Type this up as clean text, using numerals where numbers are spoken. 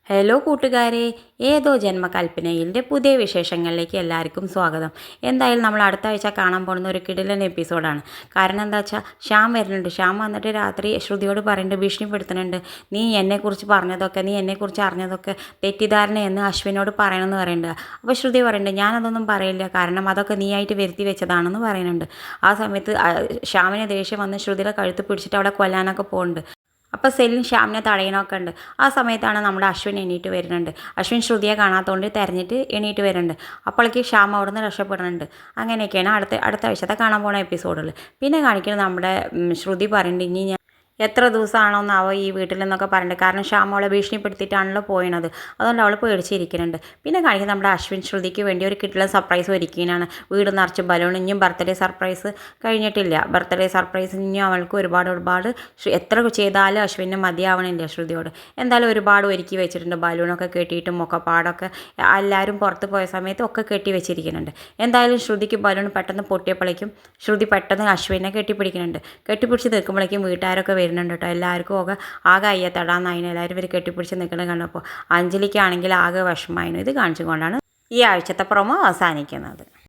Hello കൂട്ടുകാരെ, ഏതോ ജന്മകൽപ്പനയിലെ പുതിയ വിശേഷങ്ങളിലേക്ക് എല്ലാവർക്കും സ്വാഗതം. എന്തായാലും നമ്മൾ അടുത്ത ആഴ്ച കാണാൻ പോകുന്ന ഒരു കിടിലൻ എപ്പിസോഡാണ്. കാരണം എന്താ വെച്ചാൽ ശ്യാം വരുന്നുണ്ട്. ശ്യാം വന്നിട്ട് രാത്രി ശ്രുതിയോട് പറയുന്നുണ്ട്, ഭീഷണിപ്പെടുത്തുന്നുണ്ട്. നീ എന്നെക്കുറിച്ച് പറഞ്ഞതൊക്കെ, നീ എന്നെക്കുറിച്ച് അറിഞ്ഞതൊക്കെ തെറ്റിദ്ധാരണയെന്ന് അശ്വിനോട് പറയണമെന്ന് പറയുന്നുണ്ട്. അപ്പോൾ ശ്രുതി പറയുന്നുണ്ട്, ഞാനതൊന്നും പറയില്ല, കാരണം അതൊക്കെ നീയായിട്ട് വരുത്തി വെച്ചതാണെന്ന് പറയുന്നുണ്ട്. ആ സമയത്ത് ശ്യാമിന് ദേഷ്യം വന്ന് ശ്രുതിയുടെ കഴുത്ത് പിടിച്ചിട്ട് അവിടെ കൊല്ലാനൊക്കെ പോകുന്നുണ്ട്. അപ്പോൾ സെലിൻ ശ്യാമിനെ തടയണമൊക്കെ ഉണ്ട്. ആ സമയത്താണ് നമ്മുടെ അശ്വിൻ എണീറ്റ് വരുന്നുണ്ട്. അശ്വിൻ ശ്രുതിയെ കാണാത്തതുകൊണ്ട് തിരഞ്ഞിട്ട് എണീറ്റ് വരുന്നുണ്ട്. അപ്പോഴേക്ക് ശ്യാം അവിടെ നിന്ന് രക്ഷപ്പെടുന്നുണ്ട്. അങ്ങനെയൊക്കെയാണ് അടുത്ത ആഴ്ചത്തെ കാണാൻ പോണ എപ്പിസോഡുകൾ. പിന്നെ കാണിക്കുന്നത് നമ്മുടെ ശ്രുതി പറയുന്നുണ്ട്, ഇനി എത്ര ദിവസമാണോന്നാവോ ഈ വീട്ടിൽ നിന്നൊക്കെ പറയുന്നുണ്ട്. കാരണം ശ്യാം അവളെ ഭീഷണിപ്പെടുത്തിയിട്ടാണല്ലോ പോയത്. അതുകൊണ്ട് അവൾ പേടിച്ചിരിക്കുന്നുണ്ട്. പിന്നെ കാണിക്കുന്നത് നമ്മുടെ അശ്വിൻ ശ്രുതിക്ക് വേണ്ടി ഒരു കിട്ടില്ല സർപ്രൈസ് ഒരുക്കിയാണ്. വീട് നിറച്ച് ബലൂൺ. ഇനിയും ബർത്ത്ഡേ സർപ്രൈസ് കഴിഞ്ഞിട്ടില്ല. ബർത്ത്ഡേ സർപ്രൈസ് ഇനിയും അവൾക്ക് ഒരുപാട് എത്ര ചെയ്താലും അശ്വിന് മതിയാവണില്ല ശ്രുതിയോട്. എന്തായാലും ഒരുപാട് ഒരുക്കി വെച്ചിട്ടുണ്ട്. ബലൂണൊക്കെ കെട്ടിയിട്ടും മുഖപ്പാടൊക്കെ എല്ലാവരും പുറത്ത് പോയ സമയത്ത് ഒക്കെ കെട്ടി വെച്ചിരിക്കുന്നുണ്ട്. എന്തായാലും ശ്രുതിക്ക് ബലൂൺ പെട്ടെന്ന് പൊട്ടിയപ്പോഴേക്കും ശ്രുതി പെട്ടെന്ന് അശ്വിനെ കെട്ടിപ്പിടിക്കുന്നുണ്ട്. കെട്ടിപ്പിടിച്ച് നിൽക്കുമ്പോഴേക്കും വീട്ടുകാരൊക്കെ വരുന്നുണ്ട് കേട്ടോ. എല്ലാവർക്കും ആകെ അയ്യത്തടാന്നായിന്. എല്ലാവരും ഇവർ കെട്ടിപ്പിടിച്ച് നിൽക്കുന്നത് കണ്ടപ്പോൾ അഞ്ജലിക്കാണെങ്കിൽ ആകെ വിഷമമായിരുന്നു. ഇത് കാണിച്ചുകൊണ്ടാണ് ഈ ആഴ്ചത്തെ പ്രൊമോ അവസാനിക്കുന്നത്.